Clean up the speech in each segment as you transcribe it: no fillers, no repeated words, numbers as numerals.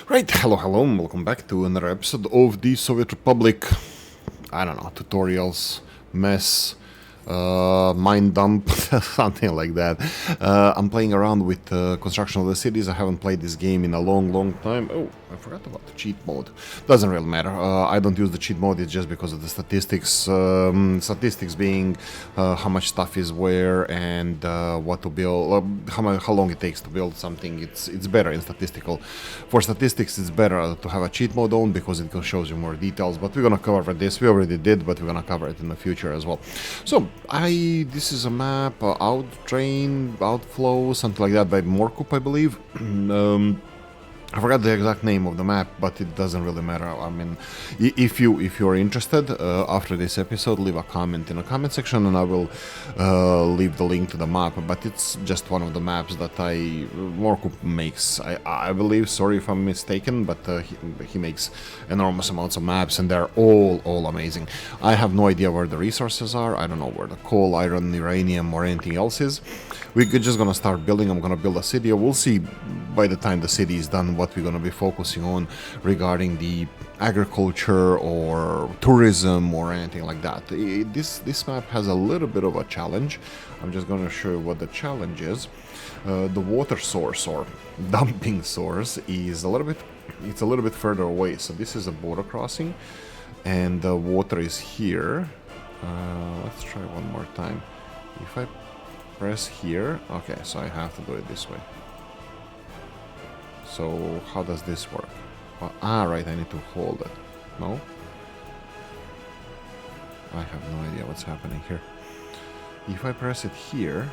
Right, hello, and welcome back to another episode of the Soviet Republic, I don't know, tutorials, mess, mind dump, something like that. I'm playing around with construction of the cities. I haven't played this game in a long time. Oh, I forgot about the cheat mode. Doesn't really matter. I don't use the cheat mode, it's just because of the statistics. Statistics being how much stuff is where and what to build, how long it takes to build something. It's better in statistical. For statistics, it's better to have a cheat mode on because it shows you more details. But we're gonna cover this. We already did, but we're gonna cover it in the future as well. So this is a map, out drain, outflow, something like that by Morkup, I believe. I forgot the exact name of the map, but it doesn't really matter. I mean, if you're interested, after this episode, leave a comment in the comment section, and I will leave the link to the map. But it's just one of the maps that Morkup makes. I believe. Sorry if I'm mistaken, but he makes enormous amounts of maps, and they're all amazing. I have no idea where the resources are. I don't know where the coal, iron, uranium, or anything else is. We're just gonna start building. I'm gonna build a city. We'll see by the time the city is done what we're gonna be focusing on regarding the agriculture or tourism or anything like that. This map has a little bit of a challenge. I'm just gonna show you what the challenge is. The water source or dumping source is a little bit further away. So this is a border crossing, and the water is here. Let's try one more time. If I press here, okay, so I have to do it this way. So how does this work? Right, I need to hold it. No? I have no idea what's happening here. If I press it here,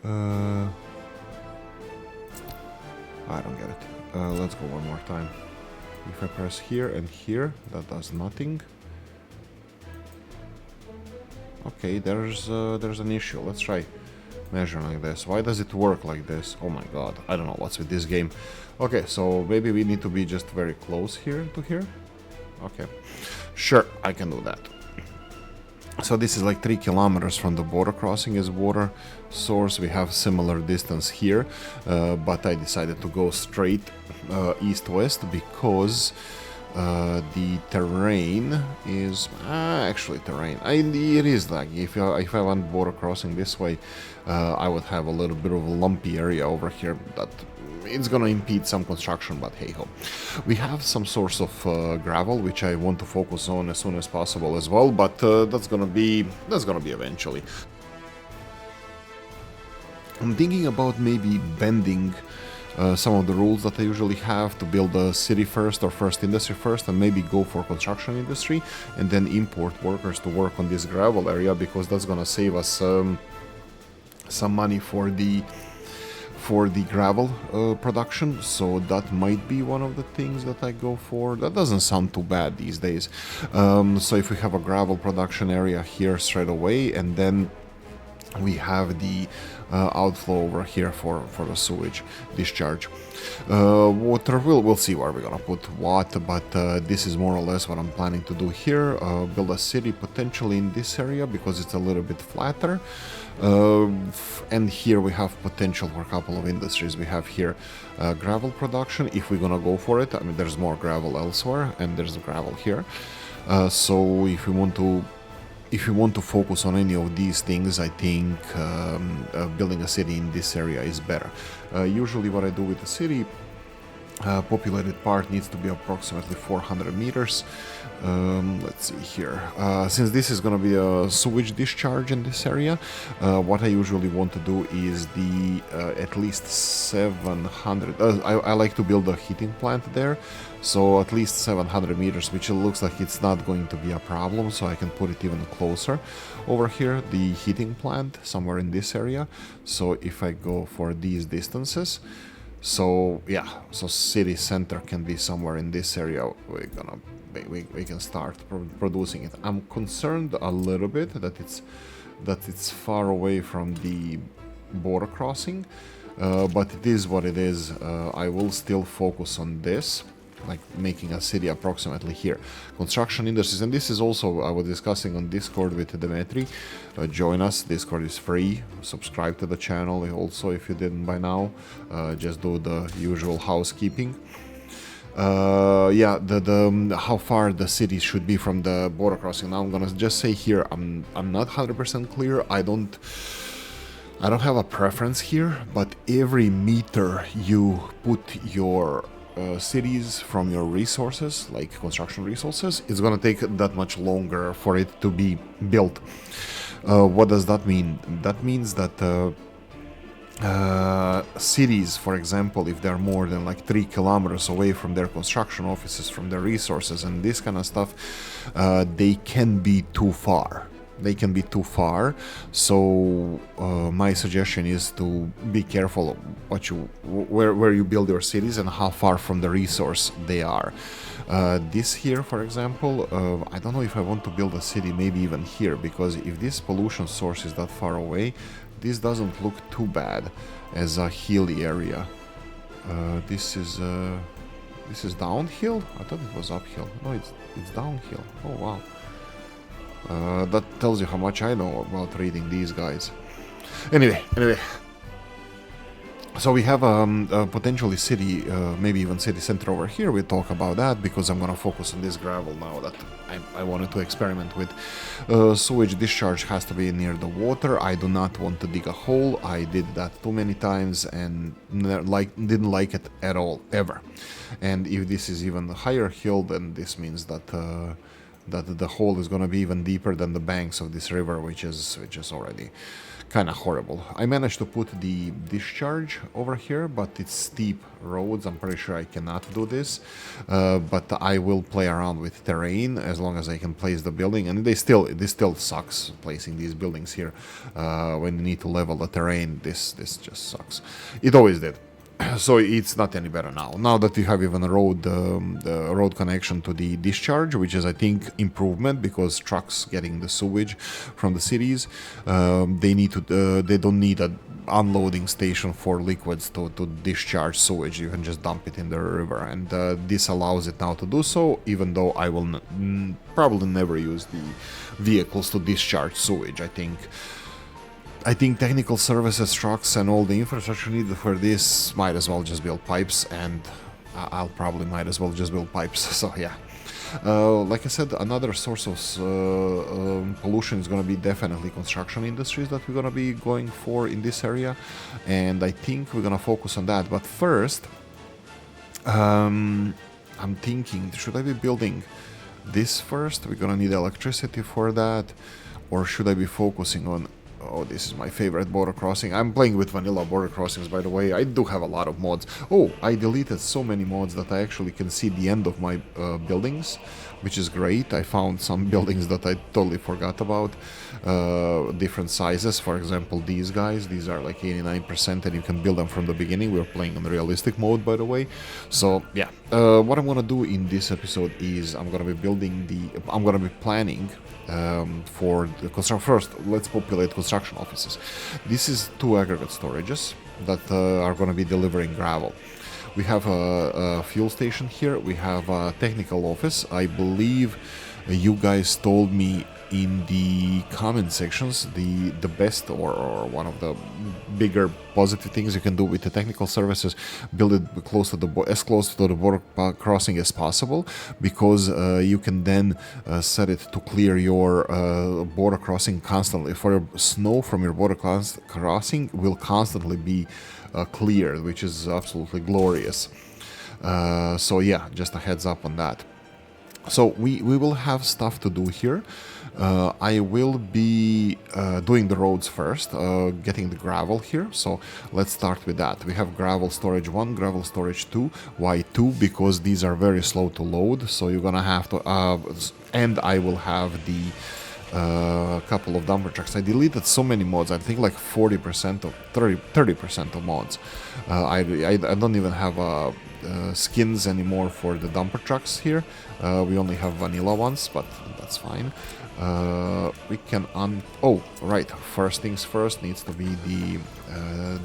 I don't get it. Let's go one more time. If I press here and here, that does nothing. Okay, there's an issue. Let's try measuring like this. Why does it work like this? Oh my god, I don't know what's with this game. Okay, so maybe we need to be just very close here to here. Okay, sure, I can do that. So this is like 3 kilometers from the border crossing is water source. We have similar distance here, but I decided to go straight east-west because the terrain is actually terrain. It is laggy. If I want border crossing this way, I would have a little bit of a lumpy area over here that it's gonna impede some construction. But hey ho, we have some source of gravel which I want to focus on as soon as possible as well. But that's gonna be eventually. I'm thinking about maybe bending some of the rules that I usually have to build a city first or first industry first, and maybe go for construction industry and then import workers to work on this gravel area, because that's gonna save us some money for the gravel production. So that might be one of the things that I go for. That doesn't sound too bad these days. So if we have a gravel production area here straight away, and then we have the outflow over here for the sewage discharge. Water, we'll see where we're gonna put what, but this is more or less what I'm planning to do here. Build a city potentially in this area because it's a little bit flatter. And here we have potential for a couple of industries. We have here gravel production, if we're gonna go for it. I mean, there's more gravel elsewhere, and there's gravel here. So if we want to focus on any of these things, I think building a city in this area is better. Usually what I do with the city, populated part needs to be approximately 400 meters. Let's see here. Since this is going to be a sewage discharge in this area, what I usually want to do is the at least 700. I like to build a heating plant there, so at least 700 meters, which it looks like it's not going to be a problem, so I can put it even closer over here, the heating plant somewhere in this area. So if I go for these distances, so yeah, so city center can be somewhere in this area. We can start producing it. I'm concerned a little bit that it's far away from the border crossing, but it is what it is. I will still focus on this. like making a city approximately here. Construction industries, and this is also I was discussing on Discord with Demetri. Join us. Discord is free. Subscribe to the channel also if you didn't by now. Just do the usual housekeeping. Yeah, how far the city should be from the border crossing. Now I'm gonna just say here, I'm not 100% clear. I don't have a preference here, but every meter you put your cities from your resources, like construction resources, it's gonna take that much longer for it to be built. What does that mean? That means that cities, for example, if they're more than like 3 kilometers away from their construction offices, from their resources and this kind of stuff, they can be too far. So my suggestion is to be careful where you build your cities and how far from the resource they are. This here, for example, I don't know if I want to build a city maybe even here, because if this pollution source is that far away, this doesn't look too bad as a hilly area. This is downhill? I thought it was uphill. No, it's downhill. Oh wow. That tells you how much I know about reading these guys. Anyway. So we have a potentially city, maybe even city center over here. We'll talk about that because I'm gonna focus on this gravel now that I wanted to experiment with. Sewage discharge has to be near the water. I do not want to dig a hole. I did that too many times and didn't like it at all, ever. And if this is even a higher hill, then this means that the hole is going to be even deeper than the banks of this river, which is already kind of horrible. I managed to put the discharge over here, but it's steep roads. I'm pretty sure I cannot do this, but I will play around with terrain as long as I can place the building. And this still sucks, placing these buildings here. When you need to level the terrain, this just sucks. It always did. So it's not any better now. Now that you have even a road connection to the discharge, which is, I think, improvement, because trucks getting the sewage from the cities, they don't need an unloading station for liquids to discharge sewage. You can just dump it in the river, and this allows it now to do so. Even though I will probably never use the vehicles to discharge sewage. I think technical services, trucks, and all the infrastructure needed for this might as well just build pipes, and I'll probably might as well just build pipes, so yeah. Like I said, another source of pollution is going to be definitely construction industries that we're going to be going for in this area, and I think we're going to focus on that. But first, I'm thinking, should I be building this first? We're going to need electricity for that, or should I be focusing on... Oh, this is my favorite border crossing. I'm playing with vanilla border crossings, by the way. I do have a lot of mods. Oh, I deleted so many mods that I actually can see the end of my buildings, which is great. I found some buildings that I totally forgot about. Different sizes. For example, these guys. These are like 89%, and you can build them from the beginning. We're playing on realistic mode, by the way. So, yeah. What I'm gonna do in this episode is I'm gonna be planning for the construction. First, let's populate construction offices. This is 2 aggregate storages that are going to be delivering gravel. We have a fuel station here. We have a technical office. I believe you guys told me in the comment sections the best or one of the bigger positive things you can do with the technical services, build it as close to the border crossing as possible, because you can then set it to clear your border crossing constantly. For your snow from your border crossing will constantly be cleared, which is absolutely glorious. So yeah, just a heads up on that. So we will have stuff to do here. I will be doing the roads first, getting the gravel here. So let's start with that. We have gravel storage 1, gravel storage 2. Why 2? Because these are very slow to load. So you're gonna have to, and I will have the couple of dumper trucks. I deleted so many mods. I think like 40% of 30% of mods. I don't even have skins anymore for the dumper trucks here. We only have vanilla ones, but that's fine. We can oh, right. First things first needs to be the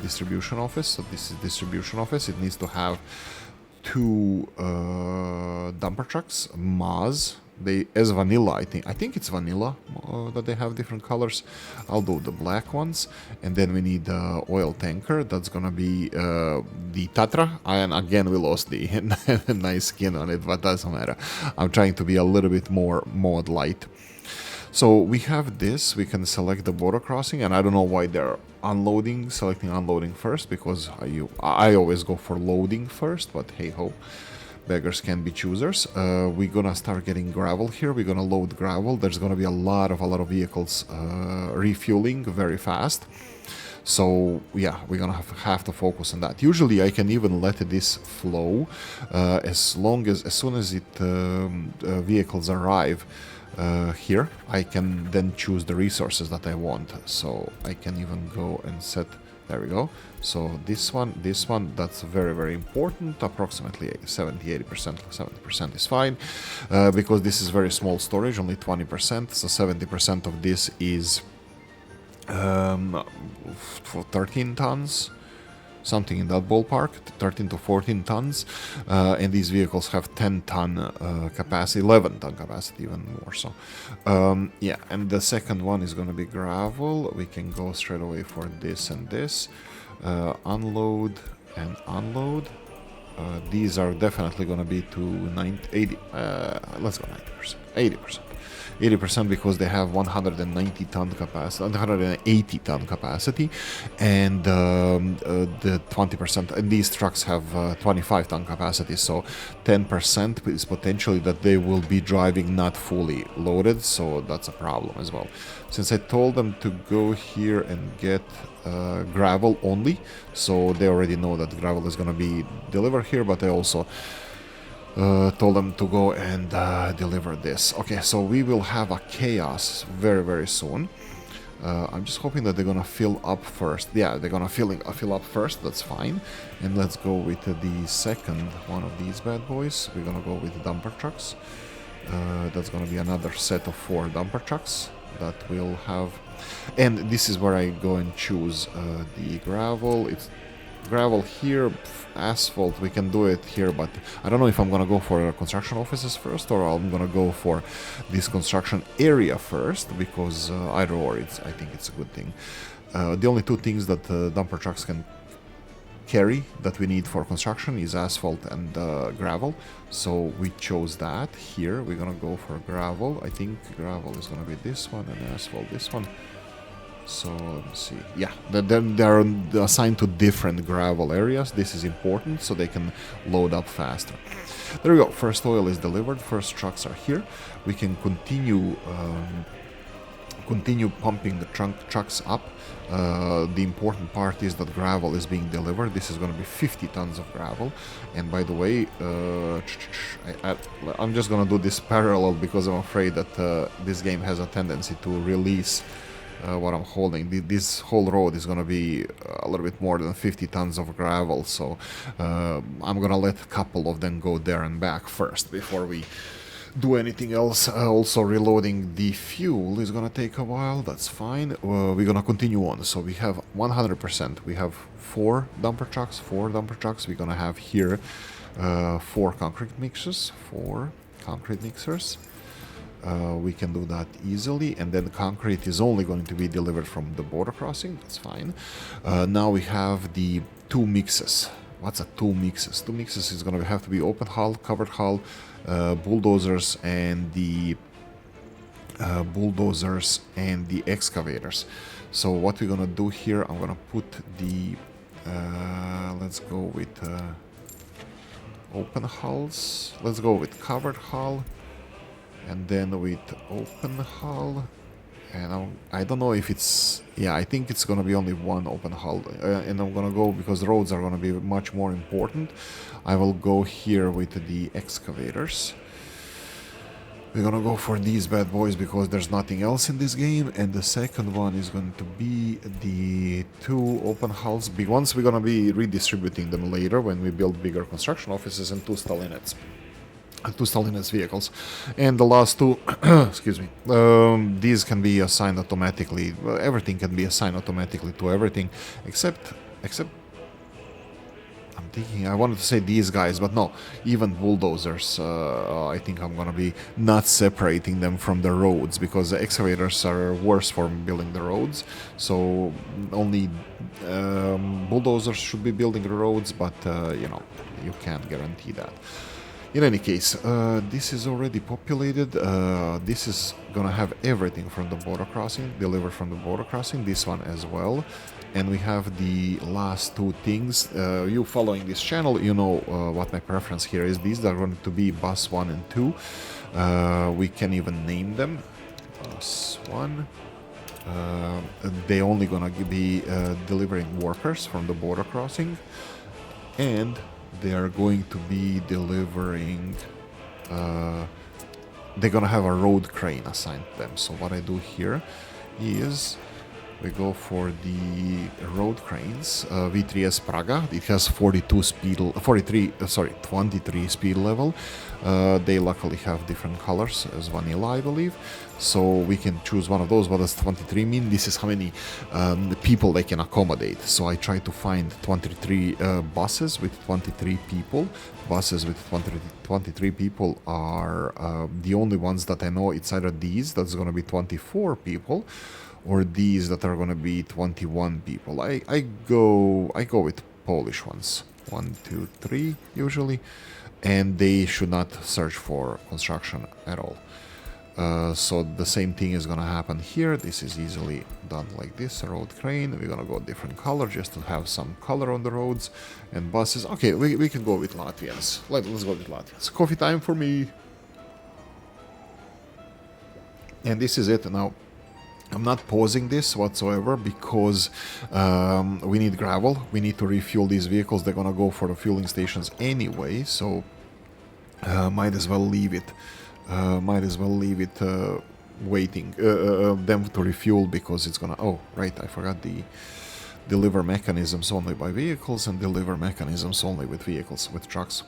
distribution office. So this is distribution office. It needs to have two dumper trucks, Maz. They as vanilla, I think it's vanilla that they have different colors. I'll do the black ones, and then we need the oil tanker. That's gonna be the Tatra, and again we lost the nice skin on it, but doesn't matter. I'm trying to be a little bit more mod light. So we have this. We can select the border crossing, and I don't know why they're selecting unloading first, because I always go for loading first, but hey ho. Beggars can be choosers. We're gonna start getting gravel here. We're gonna load gravel. There's gonna be a lot of vehicles refueling very fast. So yeah, we're gonna have to focus on that. Usually I can even let this flow as soon as vehicles arrive here. I can then choose the resources that I want. So I can even go and set. There we go. So this one, that's very important. Approximately 70% is fine, because this is very small storage, only 20%. So 70% of this is for 13 tons, something in that ballpark, 13 to 14 tons, and these vehicles have 10-ton capacity, 11-ton capacity, even more so. Yeah, and the second one is going to be gravel. We can go straight away for this and this. Unload and unload. These are definitely going to be to 80, let's go 90%, 80% because they have 190-ton capacity, 180-ton capacity, and the 20%, and these trucks have 25-ton capacity, so 10% is potentially that they will be driving not fully loaded, so that's a problem as well. Since I told them to go here and get gravel only, so they already know that gravel is going to be delivered here, but I also told them to go and deliver this. Okay, so we will have a chaos very soon. I'm just hoping that they're gonna fill up first. Yeah, they're gonna fill up first. That's fine. And let's go with the second one of these bad boys. We're gonna go with dumper trucks. That's gonna be another set of 4 dumper trucks that will have. And this is where I go and choose the gravel. It's gravel here, asphalt, we can do it here, but I don't know if I'm gonna go for construction offices first or I'm gonna go for this construction area first, because either or, I think it's a good thing. The only 2 things that dumper trucks can carry that we need for construction is asphalt and gravel, so we chose that. Here we're gonna go for gravel. I think gravel is gonna be this one and asphalt this one. So let me see. Yeah, they're assigned to different gravel areas. This is important so they can load up faster. There we go. First oil is delivered. First trucks are here. We can continue pumping the trucks up. The important part is that gravel is being delivered. This is going to be 50 tons of gravel. And by the way, I'm just going to do this parallel because I'm afraid that this game has a tendency to release what I'm holding. This whole road is going to be a little bit more than 50 tons of gravel, so I'm going to let a couple of them go there and back first before we do anything else. Also reloading the fuel is going to take a while, that's fine. We're going to continue on. So we have 100%. We have 4 dumper trucks. We're going to have here 4 concrete mixers. We can do that easily, and then concrete is only going to be delivered from the border crossing. That's fine. Now we have the 2 mixes. What's a 2 mixes? 2 mixes is going to have to be open hull, covered hull, bulldozers, and the excavators. So what we're going to do here, I'm going to put the let's go with open hulls. Let's go with covered hull. And then with open hull, and I don't know if it's, yeah, I think it's gonna be only 1 open hull, and I'm gonna go, because roads are gonna be much more important, I will go here with the excavators. We're gonna go for these bad boys because there's nothing else in this game, and the second one is going to be the 2 open hulls, big ones. We're gonna be redistributing them later when we build bigger construction offices and 2 Stalinets. 2 Stalinets vehicles, and the last 2 excuse me, these can be assigned automatically. Well, everything can be assigned automatically to everything except I'm thinking I wanted to say these guys, but no, even bulldozers. I think I'm gonna be not separating them from the roads because the excavators are worse for building the roads. So only bulldozers should be building the roads, but you know, you can't guarantee that. In any case, this is already populated. This is gonna have everything from the border crossing, delivered from the border crossing, this one as well. And we have the last two things. You following this channel, you know what my preference here is. These are going to be bus 1 and 2. We can even name them. Bus 1. They only gonna be delivering workers from the border crossing. And they are going to be delivering... they're gonna have a road crane assigned to them. So what I do here is... we go for the road cranes, V3S Praga. It has 23 speed level. They luckily have different colors as vanilla, I believe. So we can choose one of those. What does 23 mean? This is how many people they can accommodate. So I try to find 23 buses with 23 people. Buses with 23 people are the only ones that I know. It's either these, that's going to be 24 people, or these that are gonna be 21 people. I go with Polish ones. 1, 2, 3 usually, and they should not search for construction at all. So the same thing is gonna happen here. This is easily done like this. A road crane. We're gonna go different color just to have some color on the roads and buses. Okay, we can go with Latvians. Let's go with Latvians. Coffee time for me. And this is it now. I'm not pausing this whatsoever because we need gravel. We need to refuel these vehicles. They're gonna go for the fueling stations anyway, so might as well leave it. Waiting them to refuel because it's gonna... oh, right, I forgot the deliver mechanisms only by vehicles and deliver mechanisms only with vehicles, with trucks.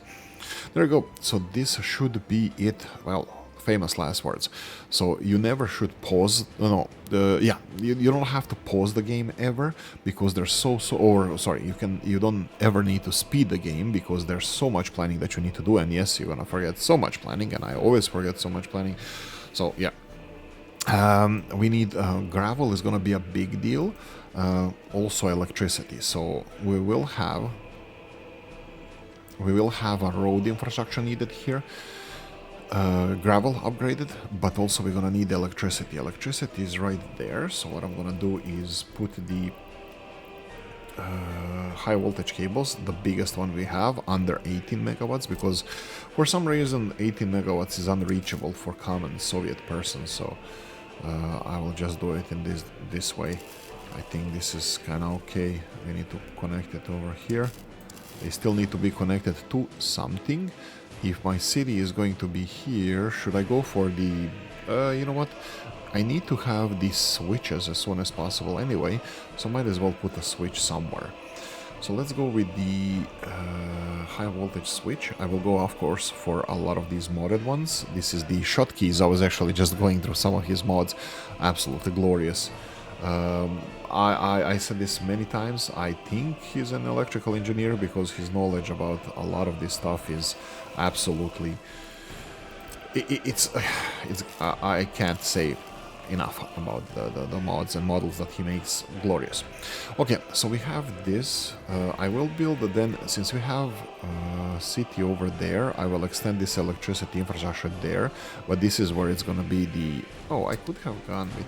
There you go. So this should be it. Well, famous last words. So you never should pause. You don't have to pause the game ever because there's you don't ever need to speed the game because there's so much planning that you need to do. And yes, you're gonna forget so much planning, and I always forget so much planning. So yeah, we need gravel is gonna be a big deal. Also electricity. So we will have a road infrastructure needed here. Gravel upgraded, but also we're gonna need electricity. Electricity is right there, so what I'm gonna do is put the high voltage cables, the biggest one we have, under 18 megawatts, because for some reason 18 megawatts is unreachable for common Soviet person, so I will just do it in this way. I think this is kinda okay. We need to connect it over here. They still need to be connected to something. If my city is going to be here, should I go for the... you know what? I need to have these switches as soon as possible anyway, so might as well put a switch somewhere. So let's go with the high voltage switch. I will go, of course, for a lot of these modded ones. This is the shotkeys. I was actually just going through some of his mods. Absolutely glorious. I said this many times. I think he's an electrical engineer because his knowledge about a lot of this stuff is absolutely... I can't say enough about the mods and models that he makes. Glorious. Okay, so we have this. I will build then, since we have city over there, I will extend this electricity infrastructure there, but this is where it's gonna be the... oh, I could have gone with...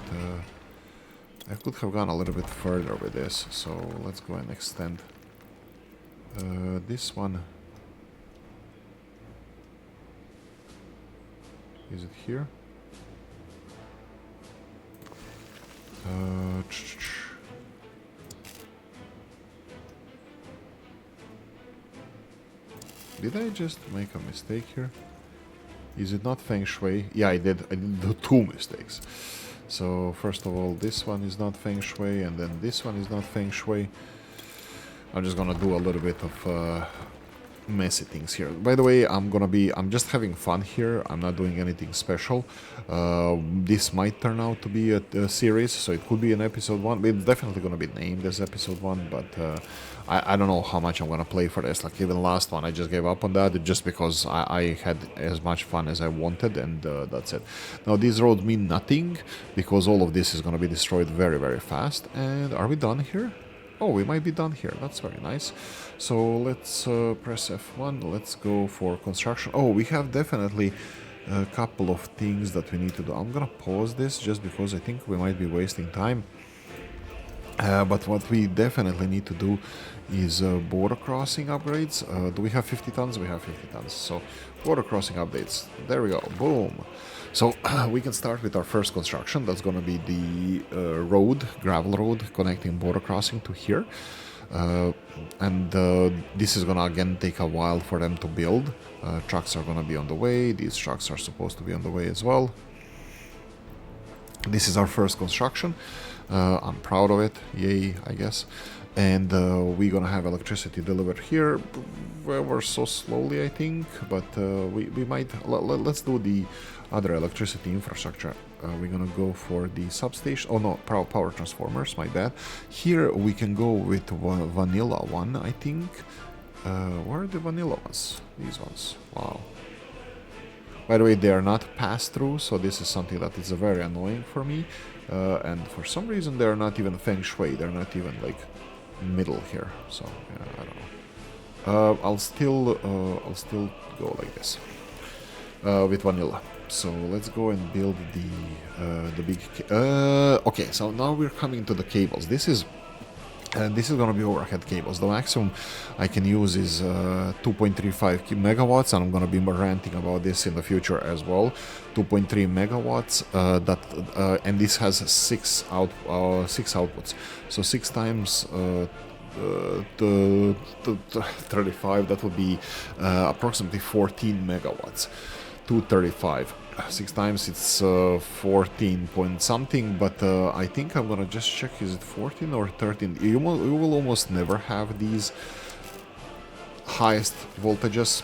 I could have gone a little bit further with this, so let's go and extend this one. Is it here? Did I just make a mistake here? Is it not Feng Shui? Yeah, I did do two mistakes. So first of all, this one is not Feng Shui, and then this one is not Feng Shui. I'm just gonna do a little bit of messy things here. By the way, I'm just having fun here. I'm not doing anything special. This might turn out to be a series, so it could be an episode 1. It's definitely gonna be named as episode 1, but I don't know how much I'm gonna play for this. Like even last one, I just gave up on that just because I had as much fun as I wanted, and that's it. Now these roads mean nothing because all of this is gonna be destroyed very, very fast. And are we done here? Oh, we might be done here. That's very nice. So let's press F1. Let's go for construction. Oh, we have definitely a couple of things that we need to do. I'm gonna pause this just because I think we might be wasting time. But what we definitely need to do is border crossing upgrades. Do we have 50 tons? We have 50 tons. So border crossing updates. There we go. Boom. So we can start with our first construction. That's going to be the road, gravel road, connecting border crossing to here. And this is going to again take a while for them to build. Trucks are going to be on the way. These trucks are supposed to be on the way as well. This is our first construction. I'm proud of it. Yay, I guess. And we're gonna have electricity delivered here. We're so slowly, I think, but we might. Let's do the other electricity infrastructure. We're gonna go for the substation. Oh no, power transformers. My bad. Here we can go with vanilla one, I think. Where are the vanilla ones? These ones. Wow. By the way, they are not pass-through, so this is something that is very annoying for me. And for some reason, they are not even feng shui. They're not even like middle here. So yeah, I don't know. I'll still go like this with vanilla. So let's go and build the big. Okay, so now we're coming to the cables. This is going to be overhead cables. The maximum I can use is 2.35 megawatts, and I'm going to be ranting about this in the future as well. 2.3 megawatts, and this has six outputs. So 6 times 35, that would be approximately 14 megawatts. 235. 6 times it's 14 point something, but I think I'm gonna just check, is it 14 or 13? You will almost never have these highest voltages,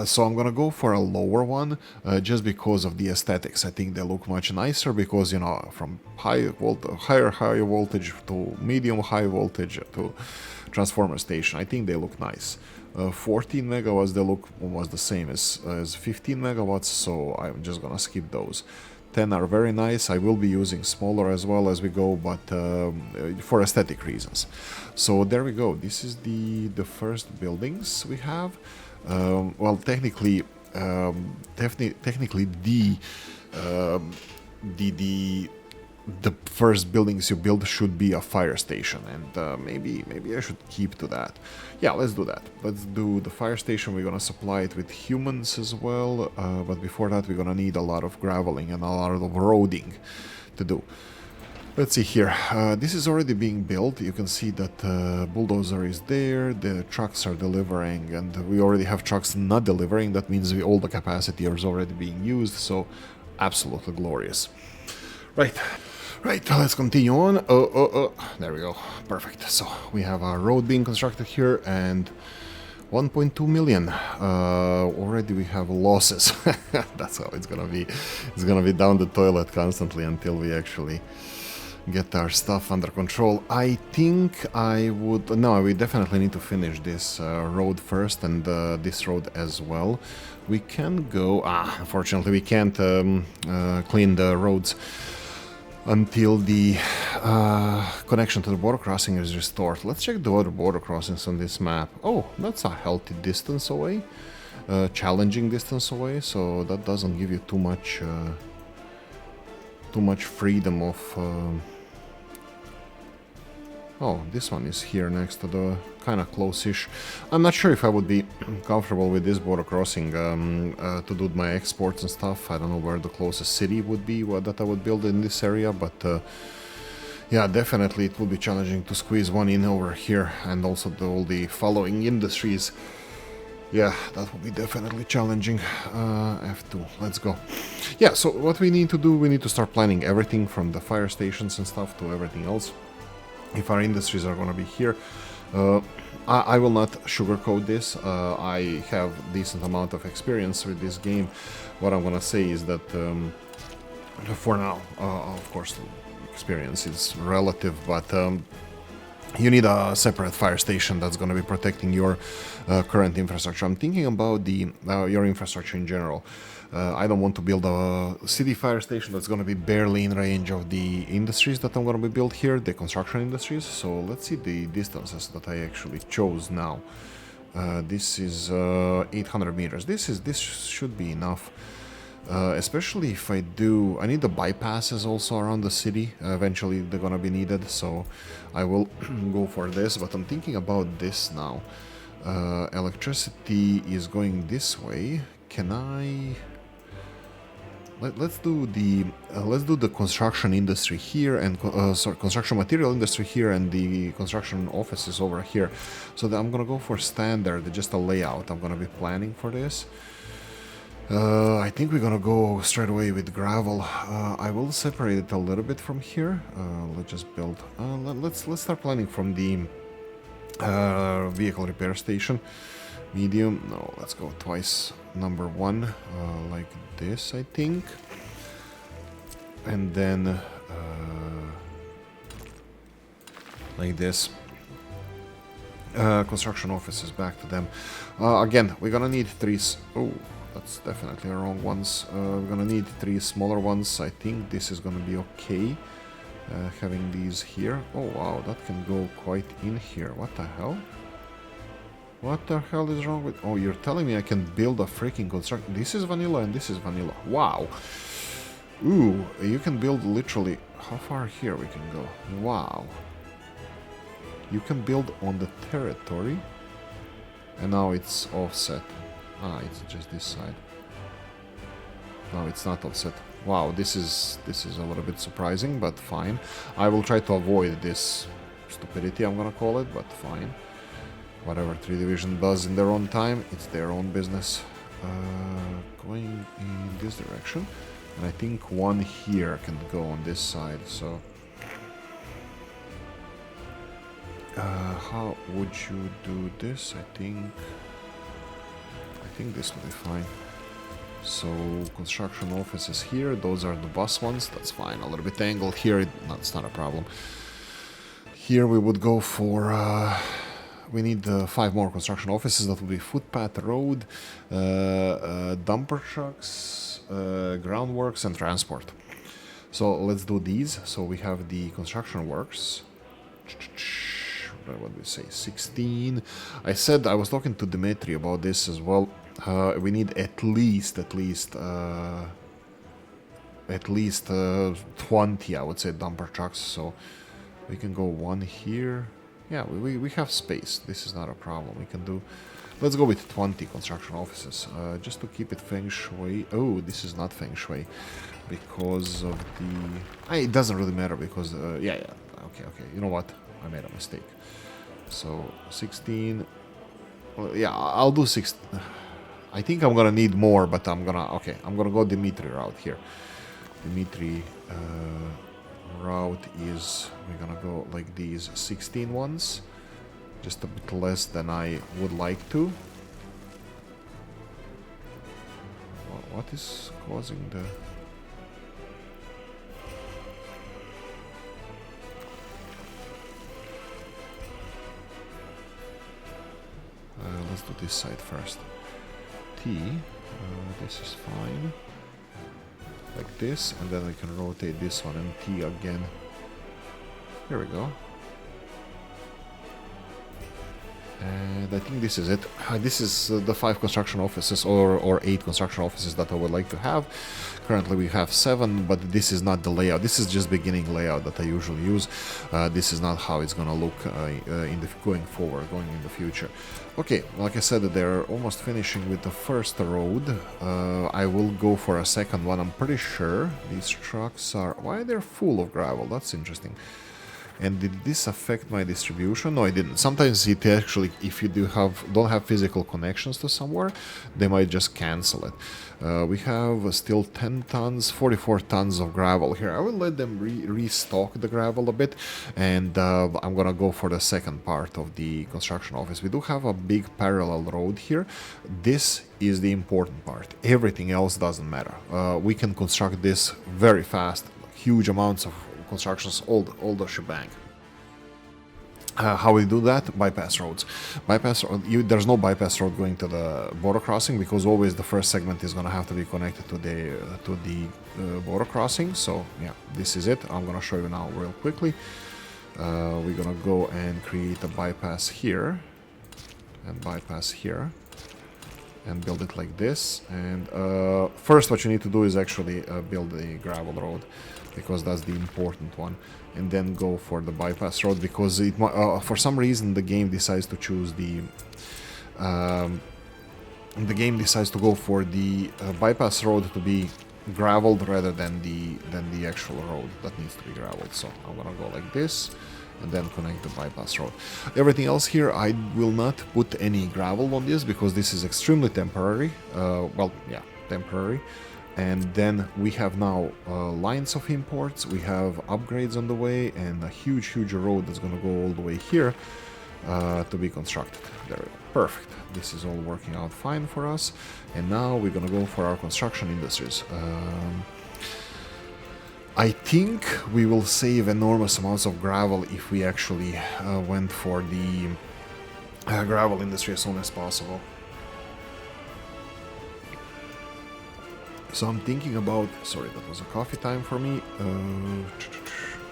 so I'm gonna go for a lower one just because of the aesthetics. I think they look much nicer because, you know, from high voltage to medium high voltage to transformer station, I think they look nice. 14 megawatts, they look almost the same as 15 megawatts, so I'm just gonna skip those. 10 are very nice. I will be using smaller as well as we go, but for aesthetic reasons. So there we go. This is the first buildings we have. Well, technically the first buildings you build should be a fire station, and maybe I should keep to that. Yeah, let's do that. Let's do the fire station. We're gonna supply it with humans as well, but before that we're gonna need a lot of graveling and a lot of roading to do. Let's see here. This is already being built. You can see that bulldozer is there, the trucks are delivering, and we already have trucks not delivering. That means all the capacity is already being used, so absolutely glorious. Right, let's continue on. There we go. Perfect. So we have our road being constructed here, and 1.2 million. Already we have losses. That's how it's gonna be. It's gonna be down the toilet constantly until we actually get our stuff under control. I think I would... No, we definitely need to finish this road first, and this road as well. We can go... unfortunately we can't clean the roads until the connection to the border crossing is restored. Let's check the other border crossings on this map. Oh, that's a healthy distance away. Challenging distance away, so that doesn't give you too much freedom of... Oh, this one is here next to the... kind of close-ish. I'm not sure if I would be comfortable with this border crossing to do my exports and stuff. I don't know where the closest city would be that I would build in this area, but yeah, definitely it would be challenging to squeeze one in over here, and also all the following industries. Yeah, that would be definitely challenging. F2, let's go. Yeah, so what we need to do, we need to start planning everything from the fire stations and stuff to everything else. If our industries are going to be here, I will not sugarcoat this. I have decent amount of experience with this game. What I'm gonna say is that for now, of course, experience is relative, but you need a separate fire station that's going to be protecting your current infrastructure. I'm thinking about the your infrastructure in general. I don't want to build a city fire station that's going to be barely in range of the industries that I'm going to be built here, the construction industries. So let's see the distances that I actually chose now. This is 800 meters. This should be enough. Especially if I need the bypasses also around the city. Eventually they're gonna be needed, so I will go for this. But I'm thinking about this now. Electricity is going this way. Can I? Let's do the construction industry here and construction material industry here and the construction offices over here. So I'm gonna go for standard, just a layout. I'm gonna be planning for this. I think we're gonna go straight away with gravel. I will separate it a little bit from here. Let's just build. Let's start planning from the vehicle repair station. Medium. No, let's go twice. Number one, like this, I think, and then like this. Construction offices, back to them. Again, we're gonna need three. Oh. That's definitely the wrong ones. We're gonna need three smaller ones. I think this is gonna be okay. Having these here. Oh wow, that can go quite in here. What the hell? What the hell is wrong with... Oh, you're telling me I can build a freaking construction... This is vanilla and this is vanilla. Wow. Ooh, you can build literally... How far here we can go? Wow. You can build on the territory. And now it's offset. Ah, it's just this side. No, it's not offset. Wow, this is a little bit surprising, but fine. I will try to avoid this stupidity, I'm gonna call it, but fine. Whatever 3 Division does in their own time, it's their own business. Going in this direction, and I think one here can go on this side. So, how would you do this? I think this will be fine. So construction offices here, those are the bus ones, that's fine. A little bit angled here, that's not a problem. Here we would go for, we need 5 more construction offices. That will be footpath, road, dumper trucks, groundworks and transport. So let's do these. So we have the construction works. What do we say? 16. I said I was talking to Dimitri about this as well. We need at least 20, I would say, dumper trucks. So we can go one here. Yeah, we have space. This is not a problem. We can do. Let's go with 20 construction offices, just to keep it feng shui. Oh, this is not feng shui because of the. It doesn't really matter because yeah. Okay. You know what? I made a mistake. So 16. Well, yeah, I'll do 6. I think I'm gonna need more, but I'm gonna go Dimitri route here. Dimitri route is we're gonna go like these 16 ones, just a bit less than I would like to. What is causing the? Let's do this side first. T, this is fine. Like this, and then we can rotate this one and T again. Here we go. And I think this is it. This is the 5 construction offices or 8 construction offices that I would like to have. Currently we have 7, but this is not the layout. This is just beginning layout that I usually use. This is not how it's gonna look going in the future. Okay, like I said, they're almost finishing with the first road. I will go for a second one. I'm pretty sure these trucks are... Why they're full of gravel? That's interesting. And did this affect my distribution? No, it didn't. Sometimes it actually, if you don't have physical connections to somewhere, they might just cancel it. We have still 10 tons, 44 tons of gravel here. I will let them restock the gravel a bit, and I'm gonna go for the second part of the construction office. We do have a big parallel road here. This is the important part. Everything else doesn't matter. We can construct this very fast, huge amounts of constructions, all the shebang. How we do that? Bypass roads. There's no bypass road going to the border crossing, because always the first segment is gonna have to be connected to the border crossing. So yeah, this is it. I'm gonna show you now real quickly. We're gonna go and create a bypass here and bypass here and build it like this. And first what you need to do is actually build the gravel road, because that's the important one, and then go for the bypass road, because it for some reason the game decides to choose the go for the bypass road to be graveled rather than the actual road that needs to be graveled. So I'm gonna go like this and then connect the bypass road. Everything else here, I will not put any gravel on this, because this is extremely temporary. Well, yeah, temporary. And then we have now lines of imports, we have upgrades on the way, and a huge road that's going to go all the way here to be constructed. There we go. Perfect. This is all working out fine for us. And now we're going to go for our construction industries. I think we will save enormous amounts of gravel if we actually went for the gravel industry as soon as possible. So I'm thinking about, sorry, that was a coffee time for me.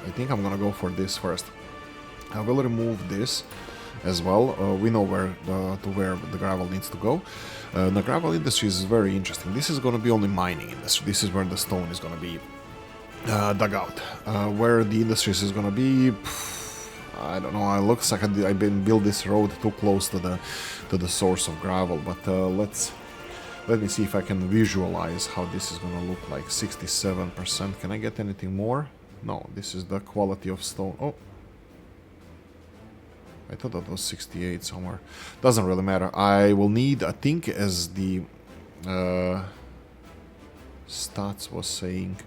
I think I'm gonna go for this first. I will remove this as well. We know where the gravel needs to go. The gravel industry is very interesting. This is gonna be only mining industry. This is where the stone is gonna be dug out. Where the industries is gonna be, I don't know. It looks like I've been built this road too close to the source of gravel. But let me see if I can visualize how this is gonna look like. 67%. Can I get anything more? No, this is the quality of stone. Oh, I thought that was 68 somewhere. Doesn't really matter. I will need, I think, as the stats was saying,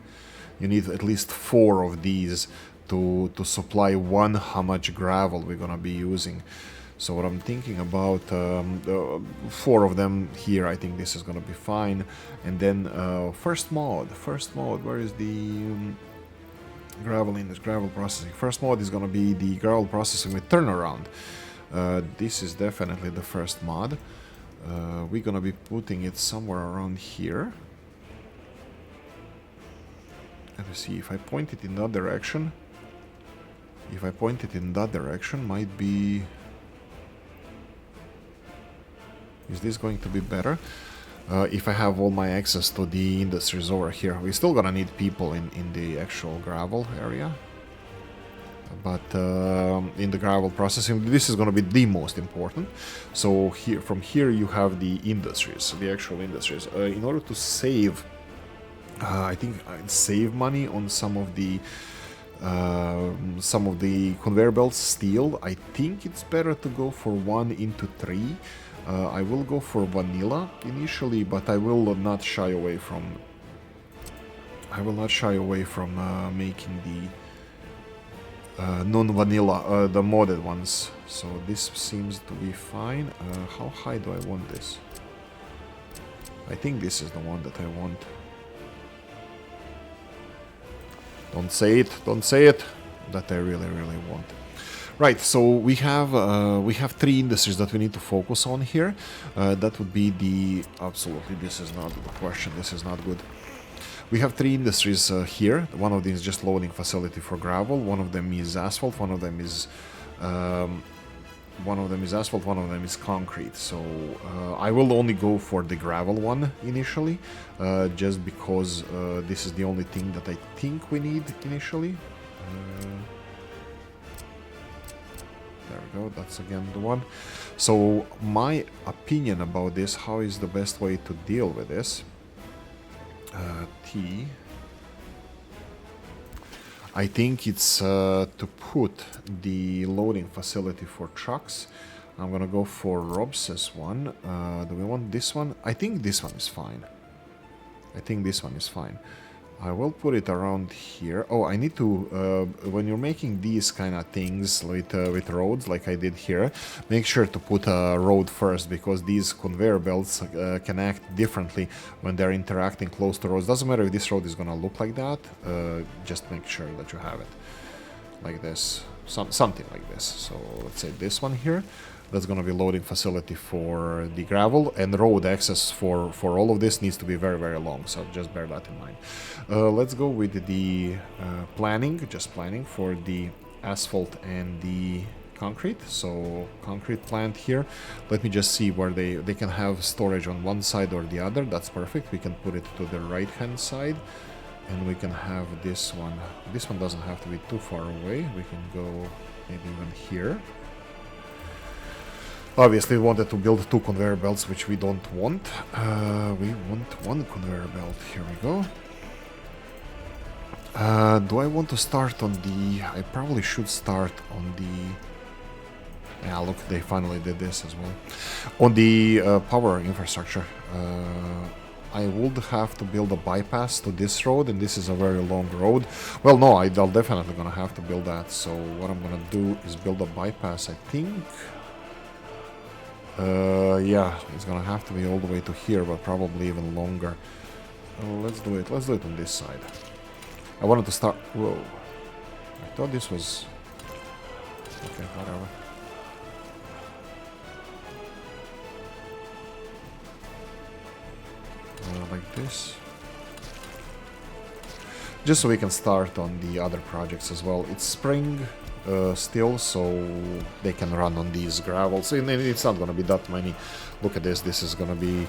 you need at least 4 of these to supply one how much gravel we're gonna be using. So what I'm thinking about, 4 of them here, I think this is gonna be fine. And then first mod, where is the gravel in this gravel processing? First mod is gonna be the gravel processing with turnaround. This is definitely the first mod. We're gonna be putting it somewhere around here. Let me see, if I point it in that direction, might be... Is this going to be better? If I have all my access to the industries over here. We're still gonna need people in the actual gravel area. But in the gravel processing, this is gonna be the most important. So here, from here you have the industries, the actual industries. In order to save, I think I'd save money on some of the conveyor belts steel. I think it's better to go for 1:3. I will go for vanilla initially, but I will not shy away from making the non-vanilla, the modded ones. So this seems to be fine. How high do I want this? I think this is the one that I want. Don't say it, that I really want. Right, so we have 3 industries that we need to focus on here. That would be the... Absolutely, this is not the question, this is not good. We have 3 industries here. One of them is just loading facility for gravel. One of them is asphalt. One of them is asphalt. One of them is concrete. So I will only go for the gravel one initially, just because this is the only thing that I think we need initially. There we go, that's again the one. So my opinion about this, how is the best way to deal with this? I think it's to put the loading facility for trucks. I'm gonna go for Robs's one. Do we want this one? I think this one is fine. I think this one is fine. I will put it around here. Oh, I need to, when you're making these kind of things with roads, like I did here, make sure to put a road first, because these conveyor belts can act differently when they're interacting close to roads. Doesn't matter if this road is going to look like that, just make sure that you have it like this, something like this. So let's say this one here. That's going to be loading facility for the gravel, and road access for all of this needs to be very, very long, so just bear that in mind. Let's go with the planning, just planning for the asphalt and the concrete. So concrete plant here. Let me just see where they can have storage on one side or the other. That's perfect. We can put it to the right hand side, and we can have this one. This one doesn't have to be too far away. We can go maybe even here. Obviously, we wanted to build 2 conveyor belts, which we don't want. We want 1 conveyor belt. Here we go. Do I want to start on the... I probably should start on the... Yeah, look, they finally did this as well. On the power infrastructure. I would have to build a bypass to this road, and this is a very long road. Well, no, I'm definitely gonna have to build that. So what I'm gonna do is build a bypass, I think... yeah, it's gonna have to be all the way to here, but probably even longer. Let's do it. Let's do it on this side. I wanted to start... Whoa. I thought this was... Okay, whatever. Like this. Just so we can start on the other projects as well. It's spring... still, so they can run on these gravels. And it's not gonna be that many. Look at this. This is gonna be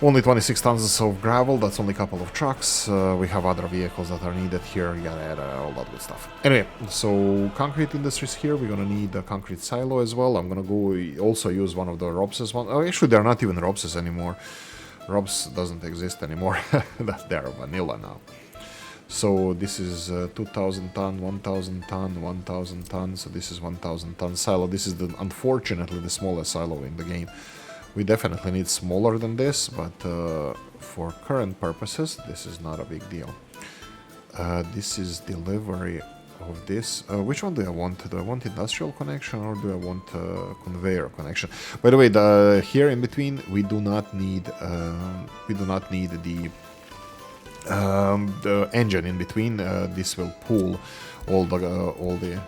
only 26 tons of gravel. That's only a couple of trucks. We have other vehicles that are needed here. Yada, all that good stuff. Anyway, so concrete industries here. We're gonna need a concrete silo as well. I'm gonna go also use one of the Robses one. Oh, actually, they're not even Robses anymore. Robs doesn't exist anymore. They're vanilla now. So this is 2,000 ton, 1,000 ton, 1,000 ton. So this is 1,000 ton silo. This is unfortunately the smallest silo in the game. We definitely need smaller than this, but for current purposes, this is not a big deal. This is delivery of this. Which one do I want? Do I want industrial connection, or do I want conveyor connection? By the way, here in between, we do not need the engine in between. This will pull all the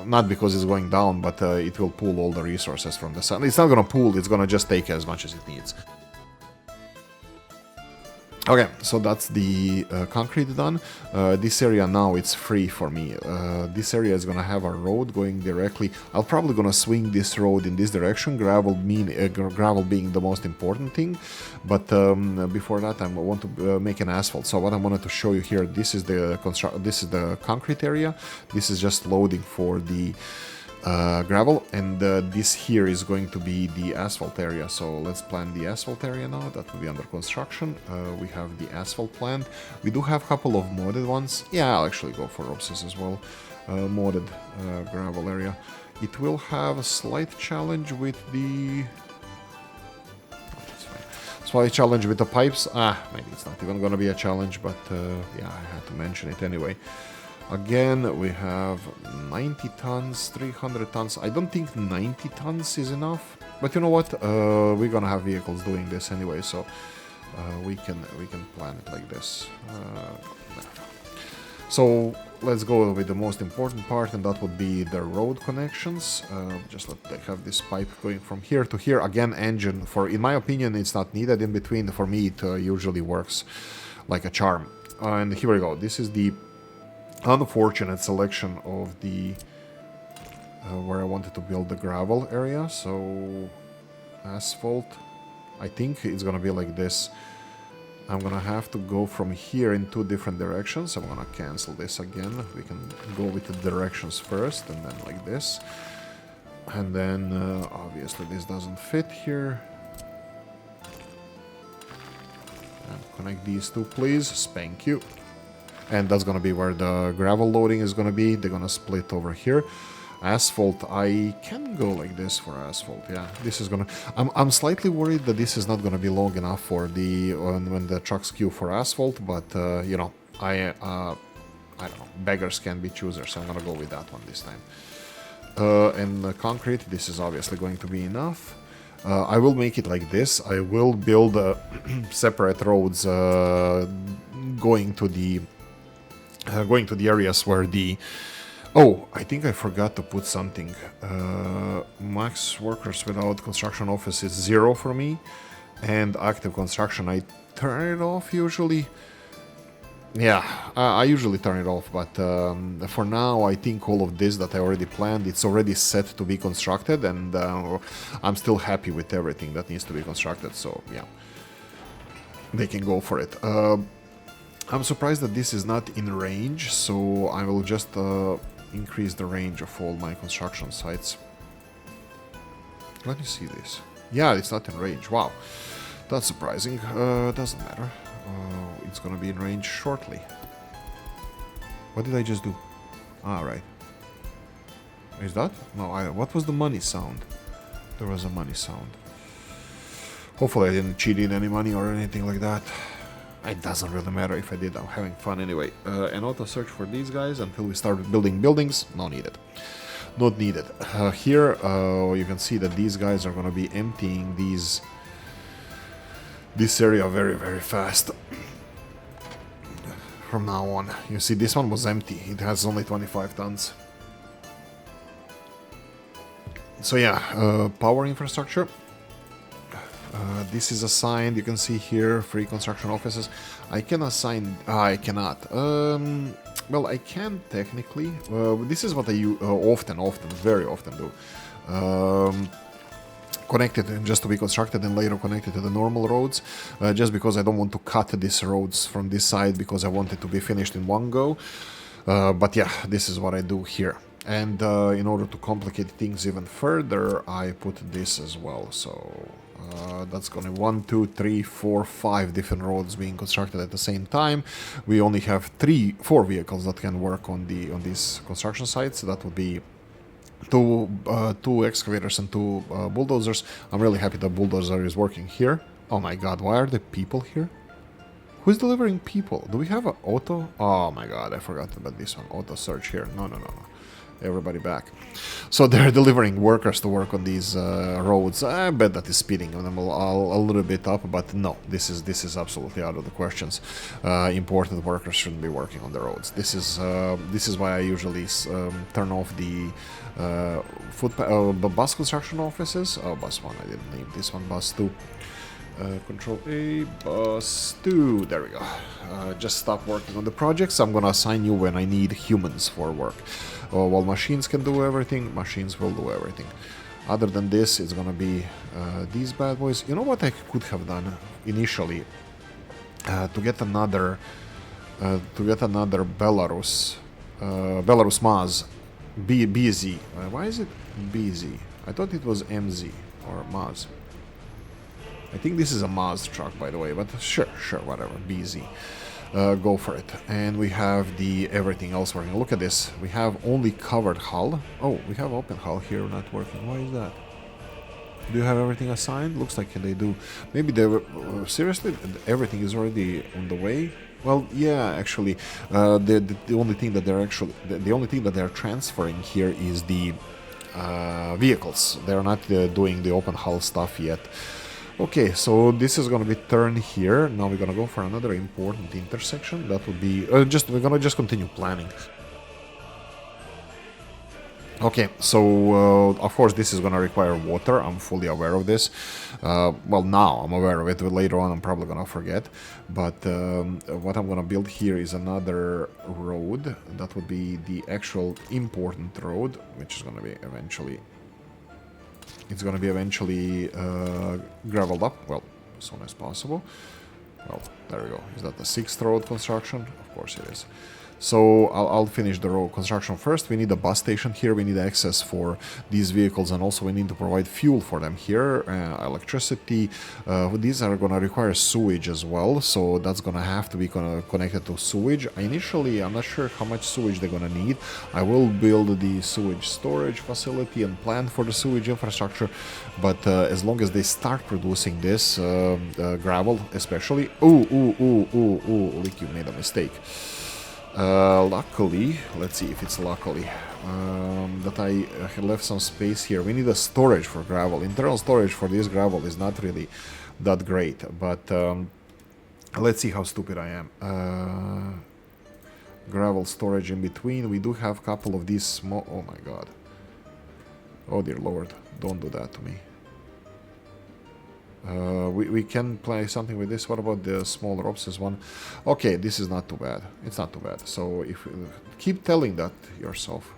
not because it's going down, but it will pull all the resources from the sun. It's not gonna pull, it's gonna just take as much as it needs. Okay, so that's the concrete done. This area now, it's free for me. This area is gonna have a road going directly. I'll probably gonna swing this road in this direction, gravel being the most important thing. But before that, I want to make an asphalt. So what I wanted to show you here, this is the concrete area. This is just loading for the gravel, and this here is going to be the asphalt area. So let's plan the asphalt area now. That will be under construction. We have the asphalt plant. We do have a couple of modded ones. Yeah, I'll actually go for Robses as well. Modded gravel area. It will have a slight challenge with the... Slight challenge with the pipes. Maybe it's not even going to be a challenge, but yeah, I had to mention it anyway. Again, we have 90 tons, 300 tons. I don't think 90 tons is enough, but you know what? We're gonna have vehicles doing this anyway, so we can plan it like this. So let's go with the most important part, and that would be the road connections. Just let they have this pipe going from here to here. Again, engine, in my opinion, it's not needed in between. For me, it usually works like a charm. And here we go. This is the unfortunate selection of the where I wanted to build the gravel area. So asphalt, I think it's gonna be like this. I'm gonna have to go from here in 2 different directions. I'm gonna cancel this again. We can go with the directions first, and then like this, and then obviously this doesn't fit here. And connect these 2, please. Spank you. and that's gonna be where the gravel loading is gonna be. They're gonna split over here. Asphalt, I can go like this for asphalt. Yeah, this is gonna. I'm slightly worried that this is not gonna be long enough for the when the trucks queue for asphalt, but you know, I don't know. Beggars can be choosers, so I'm gonna go with that one this time. And concrete, this is obviously going to be enough. I will make it like this. I will build separate roads going to the areas where the. Oh, I think I forgot to put something. Max workers without construction office is 0 for me, and active construction I turn it off usually. Yeah, I usually turn it off, but for now I think all of this that I already planned, it's already set to be constructed, and I'm still happy with everything that needs to be constructed, so yeah, they can go for it. I'm surprised that this is not in range, so I will just increase the range of all my construction sites. Let me see this. Yeah, it's not in range. Wow, that's surprising. Doesn't matter. It's gonna be in range shortly. What did I just do? Ah, right. Is that? No, what was the money sound? There was a money sound. Hopefully I didn't cheat in any money or anything like that. It doesn't really matter if I did, I'm having fun anyway. An auto search for these guys until we start building buildings, not needed. Not needed. Here you can see that these guys are going to be emptying this area very, very fast. From now on. You see, this one was empty. It has only 25 tons. So yeah, power infrastructure. This is assigned, you can see here, free construction offices. I can assign, I cannot. Well, I can technically. This is what I very often do. Connected just to be constructed and later connected to the normal roads, just because I don't want to cut these roads from this side because I want it to be finished in one go. But yeah, this is what I do here. And in order to complicate things even further, I put this as well. So that's gonna be 1, 2, 3, 4, 5 different roads being constructed at the same time. We only have 4 vehicles that can work on these construction sites. So that would be two excavators and 2 bulldozers. I'm really happy the bulldozer is working here. Oh my god, why are the people here? Who's delivering people? Do we have an auto? Oh my god, I forgot about this one. Auto search here. No. Everybody back. So they're delivering workers to work on these roads. I bet that is speeding them a little bit up, but no, this is absolutely out of the questions. Imported workers shouldn't be working on the roads. This is why I usually turn off the bus construction offices. Oh, bus 1, I didn't name this one. Bus 2. Control A, bus 2, there we go. Just stop working on the projects. I'm gonna assign you when I need humans for work. While machines can do everything, machines will do everything. Other than this, it's gonna be these bad boys. You know what I could have done initially? To get another Belarus Maz, BZ. Why is it BZ? I thought it was MZ or Maz. I think this is a Maz truck, by the way, but sure, whatever, BZ. Go for it. And we have the everything else working. Look at this. We have only covered hull. Oh, we have open hull here not working. Why is that? Do you have everything assigned? Looks like they do. Maybe they were... seriously? Everything is already on the way? Well, yeah, actually, the only thing that they're actually... The only thing that they're transferring here is the vehicles. They're not doing the open hull stuff yet. Okay, so this is gonna be turned here. Now we're gonna go for another important intersection. That would be we're gonna just continue planning. Okay, so of course this is gonna require water. I'm fully aware of this. Well, now I'm aware of it. Later on, I'm probably gonna forget. But what I'm gonna build here is another road. That would be the actual important road, which is gonna be eventually. It's going to be eventually graveled up, well, as soon as possible. Well, there we go. Is that the 6th road construction? Of course it is. So I'll finish the road construction first. We need a bus station here. We need access for these vehicles, and also we need to provide fuel for them here, electricity. These are going to require sewage as well, so that's going to have to be connected to sewage. Initially, I'm not sure how much sewage they're going to need. I will build the sewage storage facility and plan for the sewage infrastructure, but as long as they start producing this gravel, especially. Oolykee made a mistake. Luckily, let's see if it's luckily that I left some space here. We need a storage for gravel. Internal storage for this gravel is not really that great, but let's see how stupid I am. Gravel storage in between. We do have a couple of these small... Oh my god. Oh dear lord, don't do that to me. We can play something with this. What about the smaller Opsis one? Okay, this is not too bad. It's not too bad. So if keep telling that yourself.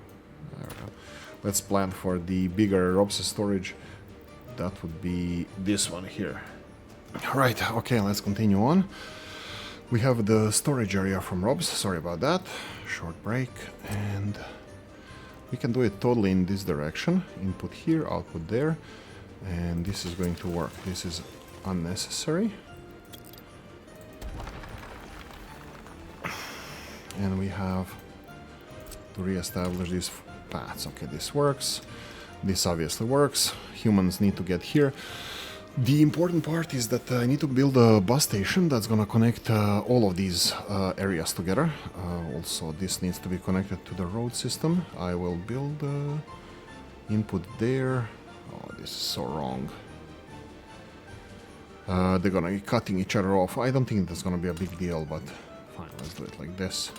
Let's plan for the bigger Opsis storage. That would be this one here. Right, okay, let's continue on. We have the storage area from Robs. Sorry about that. Short break. And we can do it totally in this direction. Input here, output there. And this is going to work. This is unnecessary. And we have to re-establish these paths. Okay, this works. This obviously works. Humans need to get here. The important part is that I need to build a bus station that's going to connect all of these areas together. Also, this needs to be connected to the road system. I will build input there. Oh, this is so wrong. They're gonna be cutting each other off. I don't think that's gonna be a big deal, but fine, let's do it like this.